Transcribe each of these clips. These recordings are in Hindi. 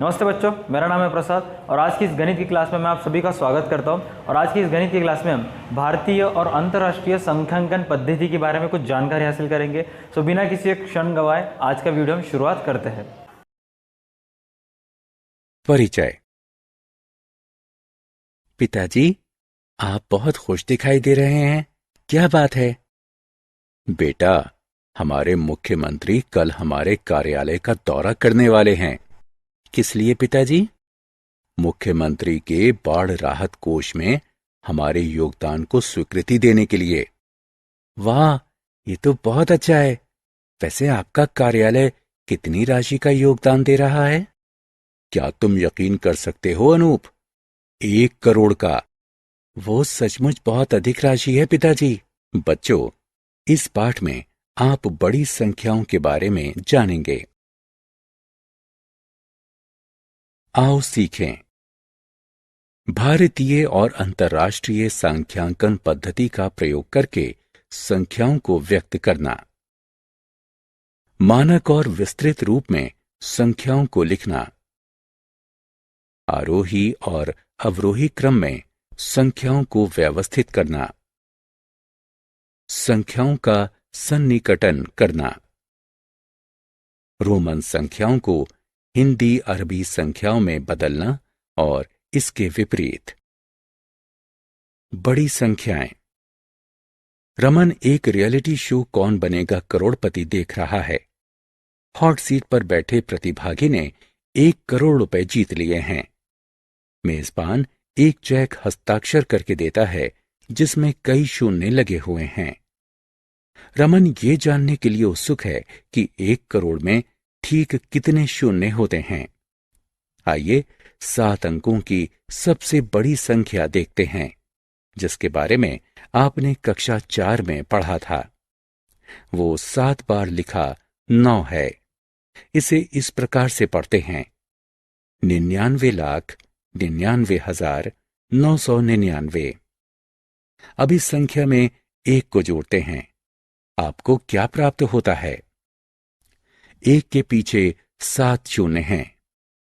नमस्ते बच्चों, मेरा नाम है प्रसाद और आज की इस गणित की क्लास में मैं आप सभी का स्वागत करता हूं। और आज की इस गणित की क्लास में हम भारतीय और अंतर्राष्ट्रीय संख्यांकन पद्धति के बारे में कुछ जानकारी हासिल करेंगे। सो बिना किसी एक क्षण गवाए आज का वीडियो हम शुरुआत करते हैं। परिचय। पिताजी, आप बहुत खुश दिखाई दे रहे हैं। क्या बात है? बेटा, हमारे मुख्यमंत्री कल हमारे कार्यालय का दौरा करने वाले हैं। किस लिए पिताजी? मुख्यमंत्री के बाढ़ राहत कोष में हमारे योगदान को स्वीकृति देने के लिए। वाह, ये तो बहुत अच्छा है। वैसे आपका कार्यालय कितनी राशि का योगदान दे रहा है? क्या तुम यकीन कर सकते हो अनूप? 1 करोड़ का। वो सचमुच बहुत अधिक राशि है पिताजी। बच्चों, इस पाठ में आप बड़ी संख्याओं के बारे में जानेंगे। आओ सीखें। भारतीय और अंतर्राष्ट्रीय सांख्यांकन पद्धति का प्रयोग करके संख्याओं को व्यक्त करना। मानक और विस्तृत रूप में संख्याओं को लिखना। आरोही और अवरोही क्रम में संख्याओं को व्यवस्थित करना। संख्याओं का सन्निकटन करना। रोमन संख्याओं को हिंदी अरबी संख्याओं में बदलना और इसके विपरीत। बड़ी संख्याएं। रमन एक रियलिटी शो कौन बनेगा करोड़पति देख रहा है। हॉट सीट पर बैठे प्रतिभागी ने 1 करोड़ रुपए जीत लिए हैं। मेजबान एक चेक हस्ताक्षर करके देता है जिसमें कई शून्य लगे हुए हैं। रमन ये जानने के लिए उत्सुक है कि 1 करोड़ में ठीक कितने शून्य होते हैं। आइए 7 अंकों की सबसे बड़ी संख्या देखते हैं, जिसके बारे में आपने कक्षा 4 में पढ़ा था। वो 7 बार लिखा 9 है। इसे इस प्रकार से पढ़ते हैं: 99,99,999। अब इस संख्या में 1 को जोड़ते हैं। आपको क्या प्राप्त होता है? 1 के पीछे 7 शून्य हैं।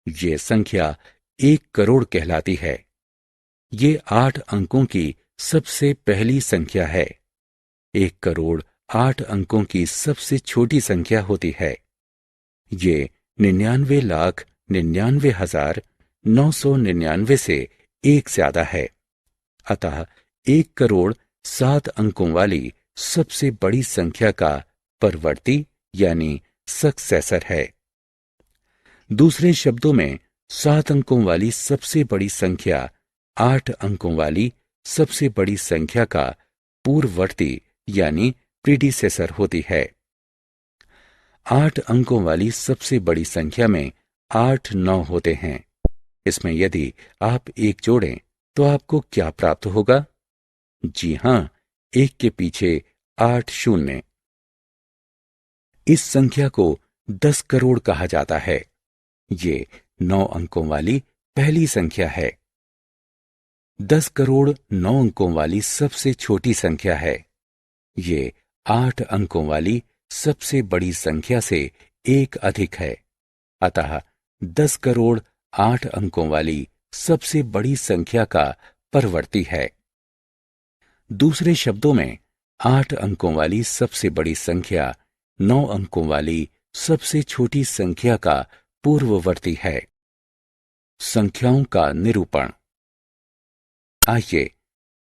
ये संख्या 1 करोड़ कहलाती है। ये 8 अंकों की सबसे पहली संख्या है। 1 करोड़ 8 अंकों की सबसे छोटी संख्या होती है। ये 99,99,999 से 1 ज्यादा है। अतः 1 करोड़ 7 अंकों वाली सबसे बड़ी संख्या का परवर्ती यानी सक्सेसर है। दूसरे शब्दों में 7 अंकों वाली सबसे बड़ी संख्या 8 अंकों वाली सबसे बड़ी संख्या का पूर्ववर्ती यानी प्रीडिसेसर होती है। 8 अंकों वाली सबसे बड़ी संख्या में 8 9 होते हैं। इसमें यदि आप 1 जोड़ें तो आपको क्या प्राप्त होगा? जी हां, 1 के पीछे 8 शून्य। इस संख्या को 10 करोड़ कहा जाता है। ये 9 अंकों वाली पहली संख्या है। 10 करोड़ 9 अंकों वाली सबसे छोटी संख्या है। ये 8 अंकों वाली सबसे बड़ी संख्या से 1 अधिक है। अतः 10 करोड़ 8 अंकों वाली सबसे बड़ी संख्या का परवर्ती है। दूसरे शब्दों में 8 अंकों वाली सबसे बड़ी संख्या 9 अंकों वाली सबसे छोटी संख्या का पूर्ववर्ती है। संख्याओं का निरूपण। आइए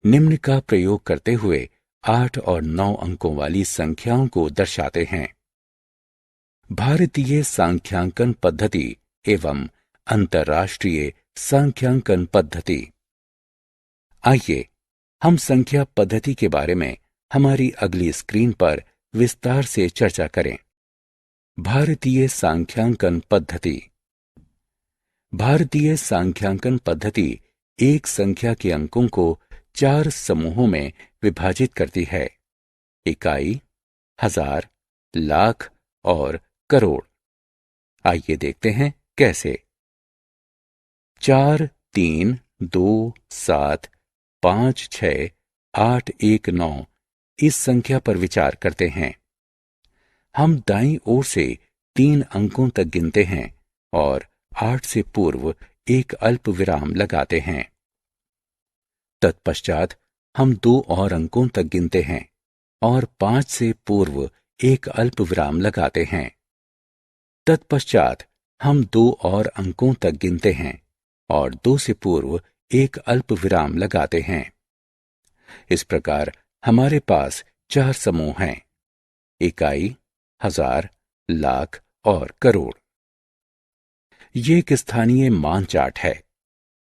निम्न का प्रयोग करते हुए 8 और 9 अंकों वाली संख्याओं को दर्शाते हैं। भारतीय सांख्यांकन पद्धति एवं अंतर्राष्ट्रीय सांख्यांकन पद्धति। आइए हम संख्या पद्धति के बारे में हमारी अगली स्क्रीन पर विस्तार से चर्चा करें। भारतीय सांख्यांकन पद्धति। भारतीय सांख्यांकन पद्धति एक संख्या के अंकों को 4 समूहों में विभाजित करती है: इकाई, हजार, लाख और करोड़। आइए देखते हैं कैसे। 4 3 2 7 5 6 8 1 9 इस संख्या पर विचार करते हैं। हम दाईं ओर से 3 अंकों तक गिनते हैं और 8 से पूर्व एक अल्प विराम लगाते हैं। तत्पश्चात हम 2 और अंकों तक गिनते हैं और 5 से पूर्व एक अल्प विराम लगाते हैं। तत्पश्चात हम 2 और अंकों तक गिनते हैं और 2 से पूर्व एक अल्प विराम लगाते हैं। इस प्रकार हमारे पास 4 समूह हैं: इकाई, हजार, लाख और करोड़। ये एक स्थानीय मान चार्ट है।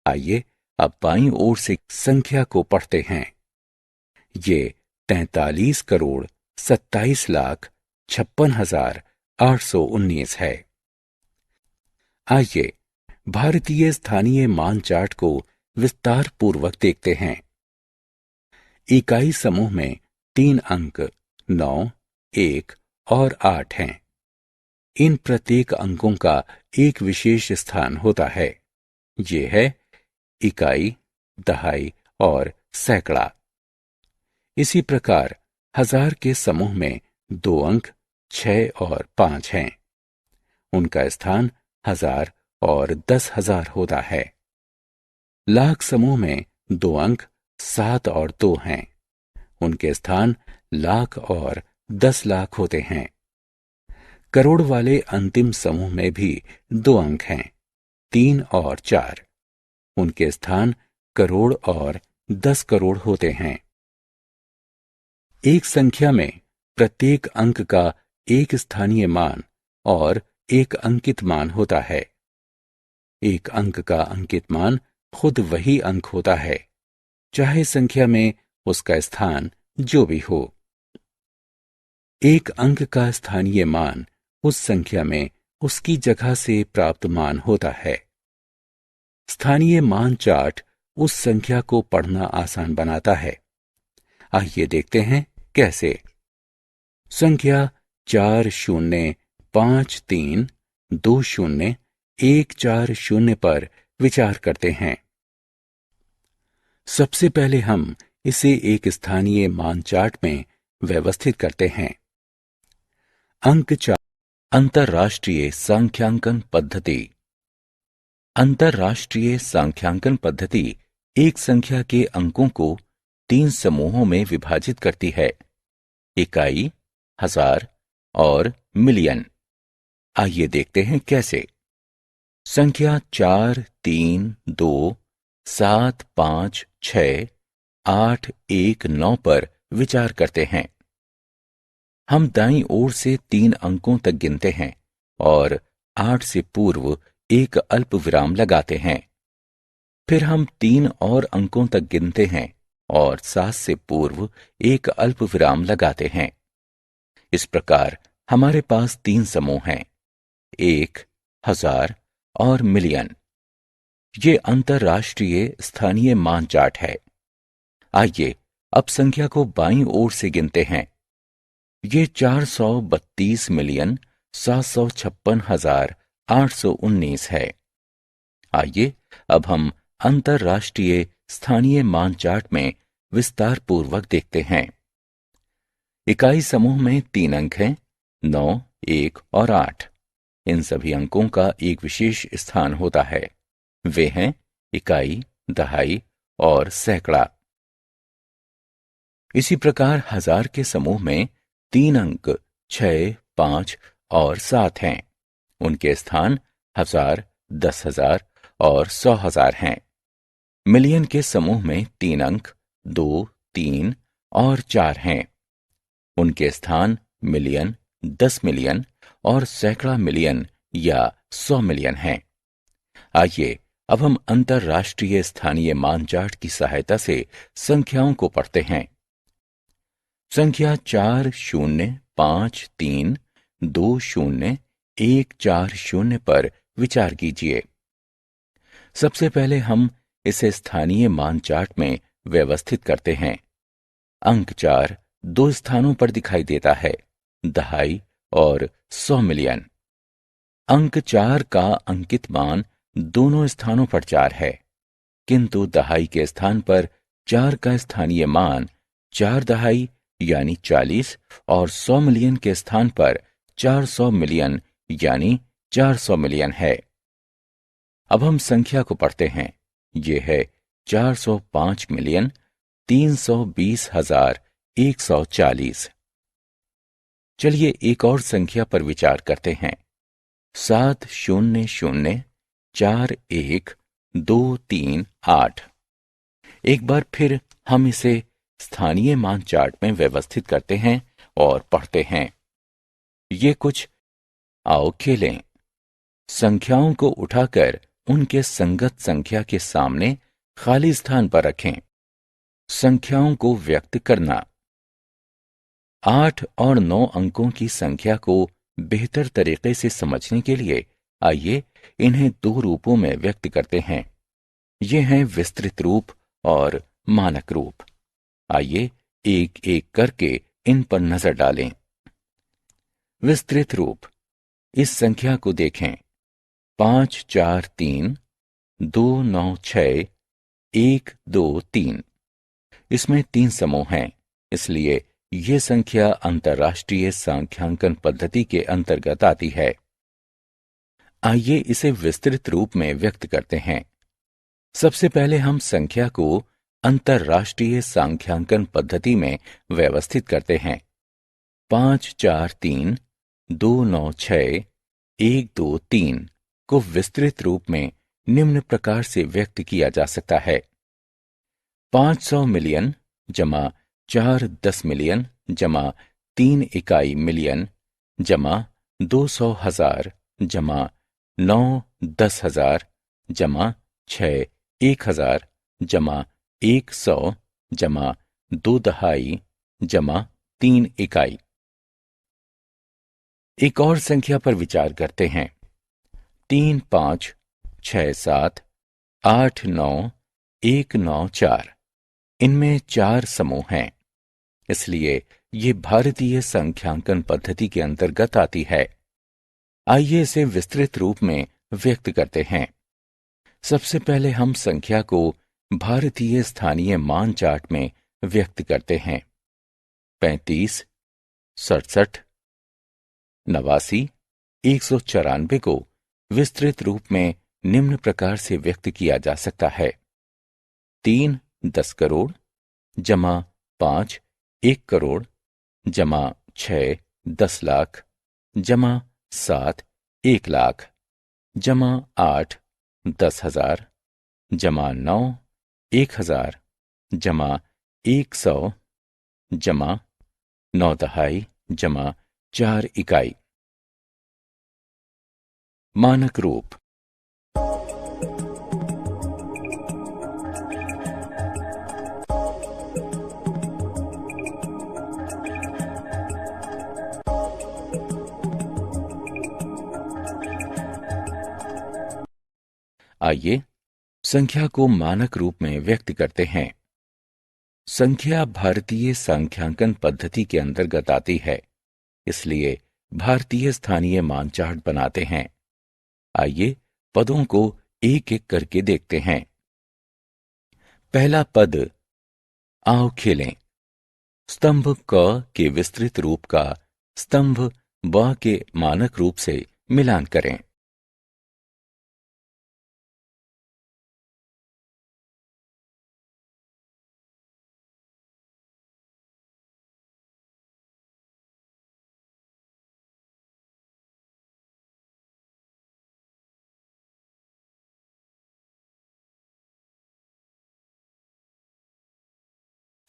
आइए अब बाईं ओर से संख्या को पढ़ते हैं। ये 43 करोड़ 27 लाख 56,819 है। आइए भारतीय स्थानीय मान चार्ट को विस्तार पूर्वक देखते हैं। इकाई समूह में 3 अंक 9, 1 और 8 हैं। इन प्रत्येक अंकों का एक विशेष स्थान होता है। ये है इकाई, दहाई और सैकड़ा। इसी प्रकार हजार के समूह में 2 अंक 6 और 5 हैं। उनका स्थान 1000 और 10,000 होता है। लाख समूह में 2 अंक 7 और 2 हैं। उनके स्थान लाख और 10 लाख होते हैं। करोड़ वाले अंतिम समूह में भी 2 अंक हैं, 3 और 4। उनके स्थान करोड़ और 10 करोड़ होते हैं। एक संख्या में प्रत्येक अंक का एक स्थानीय मान और एक अंकित मान होता है। एक अंक का अंकित मान खुद वही अंक होता है, चाहे संख्या में उसका स्थान जो भी हो। एक अंक का स्थानीय मान उस संख्या में उसकी जगह से प्राप्त मान होता है। स्थानीय मान चार्ट उस संख्या को पढ़ना आसान बनाता है। आइए देखते हैं कैसे। संख्या 40532014 पर विचार करते हैं। सबसे पहले हम इसे एक स्थानीय मान चार्ट में व्यवस्थित करते हैं। अंक 4 अंतरराष्ट्रीय सांख्यांकन पद्धति। अंतरराष्ट्रीय सांख्यांकन पद्धति एक संख्या के अंकों को 3 समूहों में विभाजित करती है: इकाई, हजार और मिलियन। आइए देखते हैं कैसे। संख्या 4, 3, 2, 7, 5, 6, 8, 1, 9 पर विचार करते हैं। हम दाईं ओर से 3 अंकों तक गिनते हैं और 8 से पूर्व एक अल्प विराम लगाते हैं। फिर हम 3 और अंकों तक गिनते हैं और 7 से पूर्व एक अल्प विराम लगाते हैं। इस प्रकार हमारे पास 3 समूह हैं: 1, हजार और मिलियन। ये अंतरराष्ट्रीय स्थानीय मान चार्ट है। आइए अब संख्या को बाईं ओर से गिनते हैं। ये 432,756,819 है। आइए अब हम अंतरराष्ट्रीय स्थानीय मान चार्ट में विस्तार पूर्वक देखते हैं। इकाई समूह में 3 अंक हैं: 9, 1 और 8। इन सभी अंकों का एक विशेष स्थान होता है। वे हैं इकाई, दहाई और सैकड़ा। इसी प्रकार हजार के समूह में 3 अंक 6, 5 और 7 हैं। उनके स्थान 1000, 10,000 और 100,000 हैं। मिलियन के समूह में 3 अंक 2, 3 और 4 हैं। उनके स्थान मिलियन, 10 मिलियन और सैकड़ा मिलियन या 100 मिलियन हैं। आइए अब हम अंतरराष्ट्रीय स्थानीय मान चार्ट की सहायता से संख्याओं को पढ़ते हैं। संख्या 40532014 पर विचार कीजिए। सबसे पहले हम इसे स्थानीय मान चार्ट में व्यवस्थित करते हैं। अंक 4 2 स्थानों पर दिखाई देता है: दहाई और 100 मिलियन। अंक 4 का अंकित मान दोनों स्थानों पर 4 है, किंतु दहाई के स्थान पर 4 का स्थानीय मान 4 दहाई यानी 40 और 100 मिलियन के स्थान पर 400 मिलियन यानी 400 मिलियन है। अब हम संख्या को पढ़ते हैं। ये है 405,320,140। चलिए एक और संख्या पर विचार करते हैं। 700412338। एक बार फिर हम इसे स्थानीय मान चार्ट में व्यवस्थित करते हैं और पढ़ते हैं। ये कुछ आओ खेलें। संख्याओं को उठाकर उनके संगत संख्या के सामने खाली स्थान पर रखें। संख्याओं को व्यक्त करना। 8 और 9 अंकों की संख्या को बेहतर तरीके से समझने के लिए आइए इन्हें दो रूपों में व्यक्त करते हैं। ये हैं विस्तृत रूप और मानक रूप। आइए एक एक करके इन पर नजर डालें। विस्तृत रूप। इस संख्या को देखें। 543296123। इसमें 3 समूह हैं, इसलिए ये संख्या अंतर्राष्ट्रीय सांख्यांकन पद्धति के अंतर्गत आती है। आइए इसे विस्तृत रूप में व्यक्त करते हैं। सबसे पहले हम संख्या को अंतर्राष्ट्रीय सांख्यांकन पद्धति में व्यवस्थित करते हैं। 543296123 को विस्तृत रूप में निम्न प्रकार से व्यक्त किया जा सकता है। 500 मिलियन जमा 4 10 मिलियन जमा 3 इकाई मिलियन जमा 200,000 जमा 9 10,000 जमा 6 1,000 जमा 100 जमा 2 दहाई जमा 3 इकाई। एक और संख्या पर विचार करते हैं। 3 5 6 7 8 9 1 9 4। इनमें 4 समूह हैं, इसलिए ये भारतीय संख्यांकन पद्धति के अंतर्गत आती है। आइए इसे विस्तृत रूप में व्यक्त करते हैं। सबसे पहले हम संख्या को भारतीय स्थानीय मान चार्ट में व्यक्त करते हैं। 35 67 89 194 को विस्तृत रूप में निम्न प्रकार से व्यक्त किया जा सकता है। 3 10 करोड़ जमा 5 1 करोड़ जमा 6 10 लाख जमा 7 1 लाख जमा 8 10,000 जमा 9 1,000 जमा 100 जमा 9 दहाई जमा 4 इकाई। मानक रूप। आइए संख्या को मानक रूप में व्यक्त करते हैं। संख्या भारतीय सांख्यांकन पद्धति के अंतर्गत आती है, इसलिए भारतीय स्थानीय मान चार्ट बनाते हैं। आइए पदों को एक एक करके देखते हैं। पहला पद आओ खेलें। स्तंभ क के विस्तृत रूप का स्तंभ ब के मानक रूप से मिलान करें।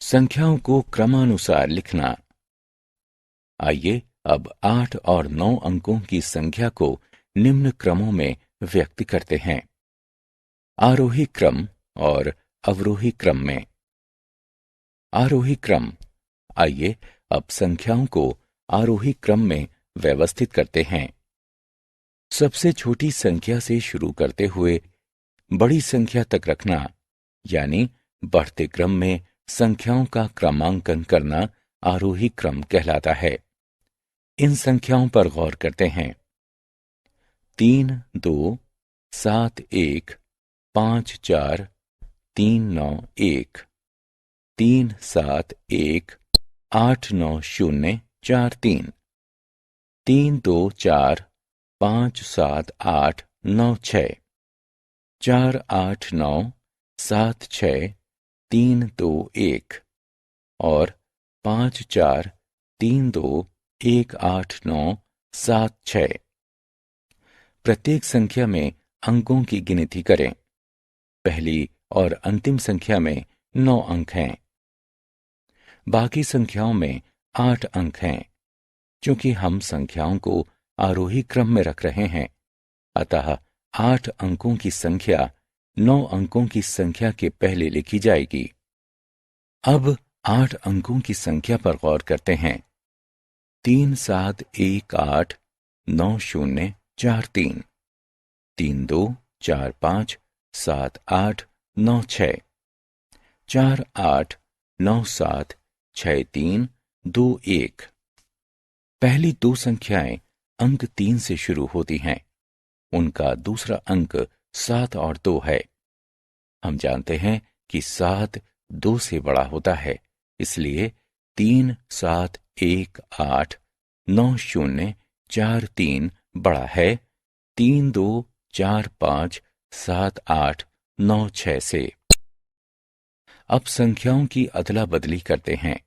संख्याओं को क्रमानुसार लिखना। आइए अब 8 और 9 अंकों की संख्या को निम्न क्रमों में व्यक्त करते हैं। आरोही क्रम और अवरोही क्रम में। आरोही क्रम। आइए अब संख्याओं को आरोही क्रम में व्यवस्थित करते हैं। सबसे छोटी संख्या से शुरू करते हुए बड़ी संख्या तक रखना, यानी बढ़ते क्रम में संख्याओं का क्रमांकन करना आरोही क्रम कहलाता है। इन संख्याओं पर गौर करते हैं। 3 2 7 1 5 4 3 9 1 3 7 1 8 9 0 4 3 3 2 4 5 7 8 9 6 48976321 और 54321897 प्रत्येक संख्या में अंकों की गिनती करें। पहली और अंतिम संख्या में 9 अंक हैं। बाकी संख्याओं में 8 अंक हैं। क्योंकि हम संख्याओं को आरोही क्रम में रख रहे हैं, अतः 8 अंकों की संख्या 9 अंकों की संख्या के पहले लिखी जाएगी। अब 8 अंकों की संख्या पर गौर करते हैं। 37189043, 32457896, 48976321। पहली दो संख्याएं अंक 3 से शुरू होती हैं। उनका दूसरा अंक 7 और 2 है। हम जानते हैं कि 7 2 से बड़ा होता है, इसलिए 37189043 बड़ा है 32457896 से। अब संख्याओं की अदला बदली करते हैं।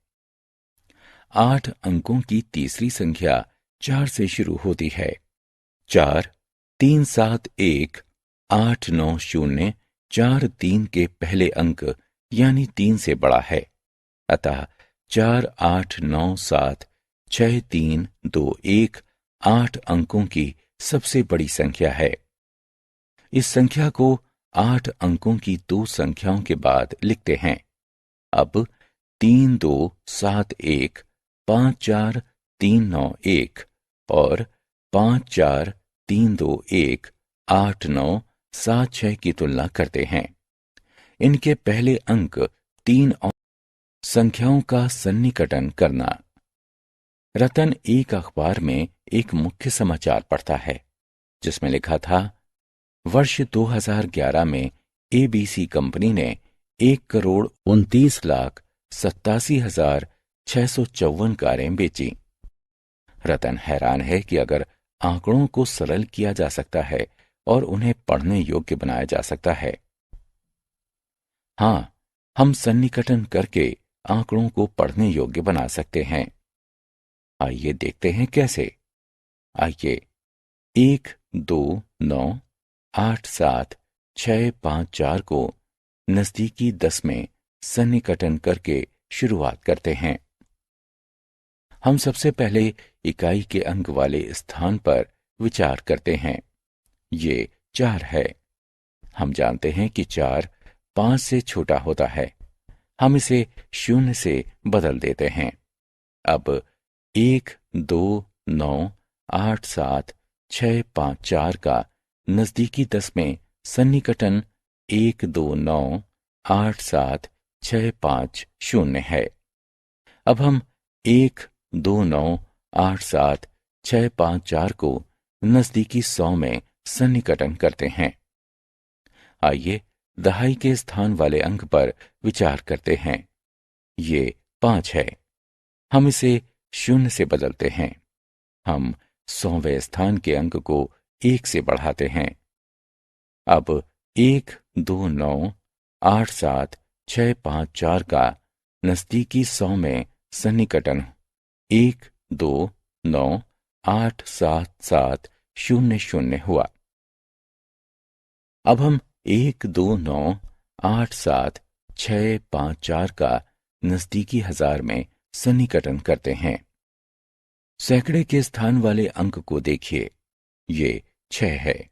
8 अंकों की तीसरी संख्या 4 से शुरू होती है। 4 37189043 के पहले अंक यानी 3 से बड़ा है, अतः 48976321 8 अंकों की सबसे बड़ी संख्या है। इस संख्या को 8 अंकों की दो संख्याओं के बाद लिखते हैं। अब 327154391 और 54321897 की तुलना करते हैं। इनके पहले अंक 3 और संख्याओं का सन्निकटन करना। रतन एक अखबार में एक मुख्य समाचार पढ़ता है, जिसमें लिखा था, वर्ष 2011 में एबीसी कंपनी ने 1,29,87,654 कारें बेची। रतन हैरान है कि अगर आंकड़ों को सरल किया जा सकता है और उन्हें पढ़ने योग्य बनाया जा सकता है। हाँ, हम सन्निकटन करके आंकड़ों को पढ़ने योग्य बना सकते हैं। आइए देखते हैं कैसे। आइए 129875654 को नजदीकी 10 में सन्निकटन करके शुरुआत करते हैं। हम सबसे पहले इकाई के अंक वाले स्थान पर विचार करते हैं। ये 4 है। हम जानते हैं कि 4 5 से छोटा होता है। हम इसे 0 से बदल देते हैं। अब 129875654 का नजदीकी 10 में सन्निकटन 1298765 है। अब हम 129875654 को नजदीकी 100 में सन्निकटन करते हैं। आइए दहाई के स्थान वाले अंक पर विचार करते हैं। ये 5 है। हम इसे 0 से बदलते हैं। हम 100वें स्थान के अंक को 1 से बढ़ाते हैं। अब 129875654 का नजदीकी 100 में सन्निकटन 1298770 हुआ। अब हम 129875654 का नजदीकी 1000 में सन्निकटन करते हैं। सैकड़े के स्थान वाले अंक को देखिए, ये 6 है।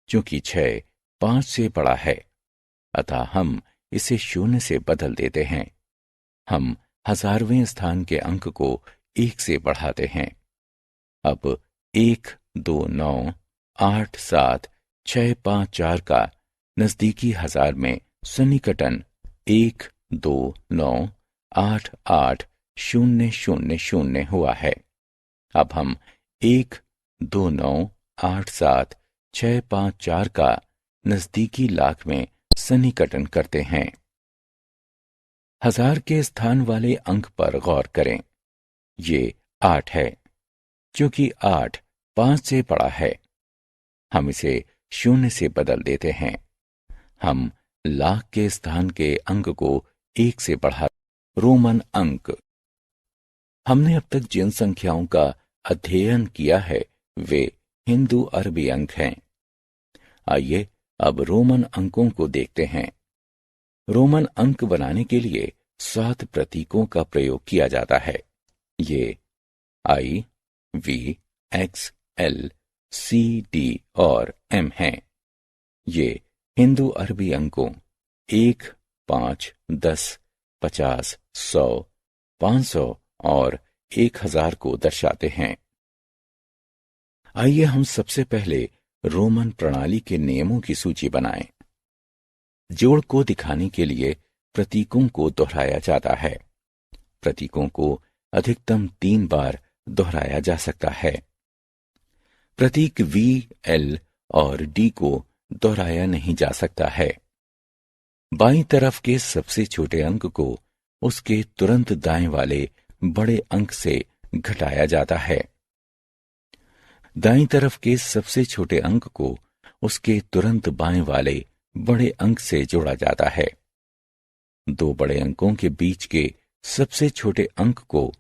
क्योंकि 6 5 से बड़ा है, अतः हम इसे 0 से बदल देते हैं। हम 1000वें स्थान के अंक को 1 से बढ़ाते हैं। अब 129875654 का नजदीकी 1000 में सन्निकटन 1298800 हुआ है। अब हम 129875654 का नजदीकी लाख में सन्निकटन करते हैं। 1000 के स्थान वाले अंक पर गौर करें। ये 8 है। क्योंकि 8 5 से बड़ा है, हम इसे 0 से बदल देते हैं। हम लाख के स्थान के अंक को 1 से बढ़ा। रोमन अंक। हमने अब तक जिन संख्याओं का अध्ययन किया है वे हिंदू अरबी अंक हैं। आइए अब रोमन अंकों को देखते हैं। रोमन अंक बनाने के लिए 7 प्रतीकों का प्रयोग किया जाता है। ये I, V, X, L, C, D और एम हैं। ये हिंदू अरबी अंकों 1, 5, 10, 50, 100, 500 और 1000 को दर्शाते हैं। आइए हम सबसे पहले रोमन प्रणाली के नियमों की सूची बनाएं। जोड़ को दिखाने के लिए प्रतीकों को दोहराया जाता है। प्रतीकों को अधिकतम 3 बार दोहराया जा सकता है। प्रतीक वी, एल और डी को दोहराया नहीं जा सकता है। बाईं तरफ के सबसे छोटे अंक को उसके तुरंत दाएं वाले बड़े अंक से घटाया जाता है। दाईं तरफ के सबसे छोटे अंक को उसके तुरंत बाएं वाले बड़े अंक से जोड़ा जाता है। 2 बड़े अंकों के बीच के सबसे छोटे अंक को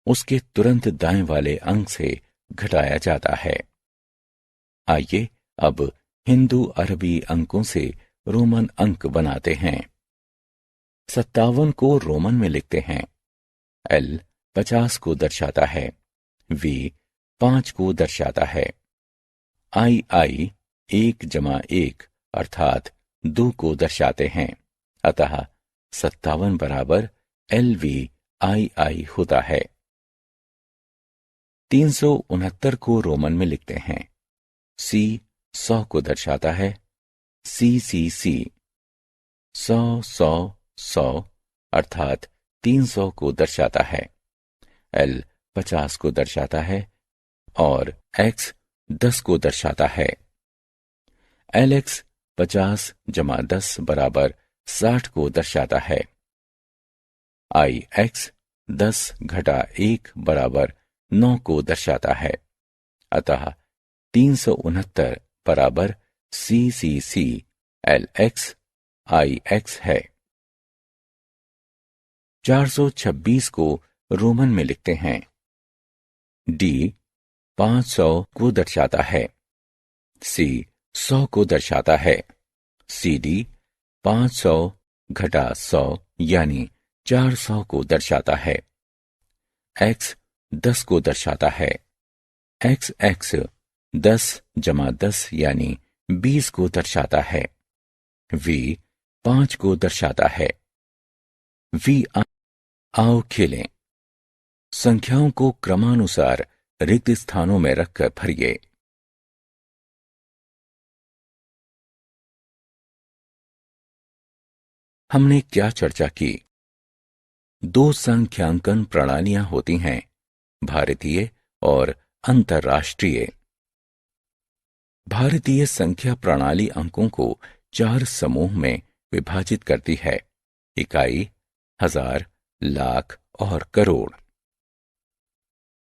उसके तुरंत दाएं वाले अंक से घटाया जाता है। आइए अब हिंदू अरबी अंकों से रोमन अंक बनाते हैं। 57 को रोमन में लिखते हैं। एल 50 को दर्शाता है। वी 5 को दर्शाता है। आई 1 जमा 1 अर्थात 2 को दर्शाते हैं। अतः 57 बराबर LVII होता है। 369 को रोमन में लिखते हैं। C 100 को दर्शाता है। CCC 100 अर्थात 300 को दर्शाता है। L 50 को दर्शाता है और X 10 को दर्शाता है। LX 50 जमा 10 बराबर 60 को दर्शाता है। IX 10 घटा 1 बराबर 9 को दर्शाता है। अतः 369 बराबर CCC LX IX है। 426 को रोमन में लिखते हैं। D 500 को दर्शाता है। C 100 को दर्शाता है। CD 500 घटा 100 यानी 400 को दर्शाता है। X 10 को दर्शाता है। XX 10 जमा 10 यानी 20 को दर्शाता है। V 5 को दर्शाता है। V आओ खेलें। संख्याओं को क्रमानुसार रिक्त स्थानों में रखकर भरिए। हमने क्या चर्चा की? 2 संख्यांकन प्रणालियां होती हैं, भारतीय और अंतर्राष्ट्रीय। भारतीय संख्या प्रणाली अंकों को 4 समूह में विभाजित करती है: इकाई, हजार, लाख और करोड़।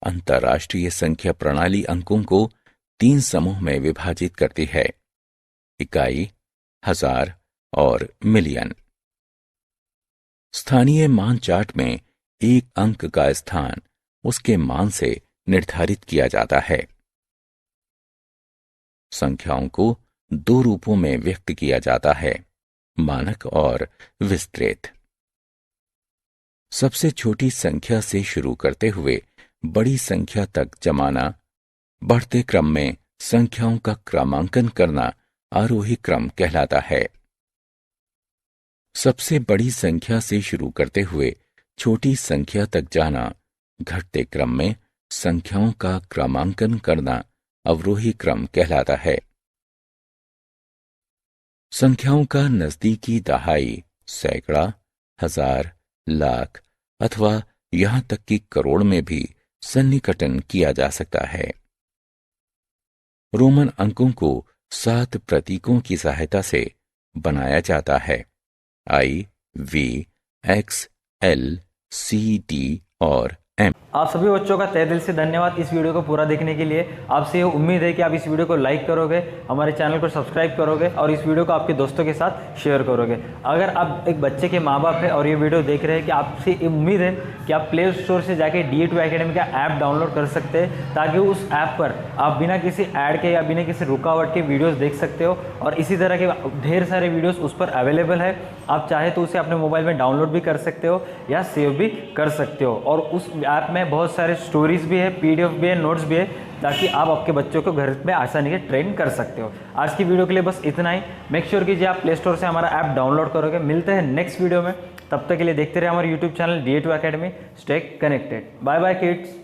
अंतर्राष्ट्रीय संख्या प्रणाली अंकों को 3 समूह में विभाजित करती है: इकाई, हजार और मिलियन। स्थानीय मान चार्ट में एक अंक का स्थान उसके मान से निर्धारित किया जाता है। संख्याओं को 2 रूपों में व्यक्त किया जाता है: मानक और विस्तृत। सबसे छोटी संख्या से शुरू करते हुए बड़ी संख्या तक जमाना, बढ़ते क्रम में संख्याओं का क्रमांकन करना आरोही क्रम कहलाता है। सबसे बड़ी संख्या से शुरू करते हुए छोटी संख्या तक जाना, घटते क्रम में संख्याओं का क्रमांकन करना अवरोही क्रम कहलाता है। संख्याओं का नजदीकी दहाई, सैकड़ा, हजार, लाख अथवा यहां तक कि करोड़ में भी सन्निकटन किया जा सकता है। रोमन अंकों को 7 प्रतीकों की सहायता से बनाया जाता है: I, V, X, L, C, D और आप सभी बच्चों का तहे दिल से धन्यवाद इस वीडियो को पूरा देखने के लिए। आपसे ये उम्मीद है कि आप इस वीडियो को लाइक करोगे, हमारे चैनल को सब्सक्राइब करोगे और इस वीडियो को आपके दोस्तों के साथ शेयर करोगे। अगर आप एक बच्चे के माँ बाप हैं और ये वीडियो देख रहे हैं कि आपसे उम्मीद है कि आप प्ले स्टोर से जाके DA2 एकेडमी का ऐप डाउनलोड कर सकते हैं, ताकि उस ऐप पर आप बिना किसी ऐड के या बिना किसी रुकावट के वीडियोज़ देख सकते हो और इसी तरह के ढेर सारे वीडियोज़ उस पर अवेलेबल है। आप चाहे तो उसे अपने मोबाइल में डाउनलोड भी कर सकते हो या सेव भी कर सकते हो। और उस ऐप में बहुत सारे स्टोरीज भी है, PDF भी है, नोट्स भी है, ताकि आप आपके बच्चों को घर में आसानी से ट्रेन कर सकते हो। आज की वीडियो के लिए बस इतना ही। मेक श्योर कीजिए आप प्ले स्टोर से हमारा ऐप डाउनलोड करोगे। मिलते हैं नेक्स्ट वीडियो में, तब तक के लिए देखते रहे हमारे YouTube channel DA2 academy. Stay connected. Bye bye kids.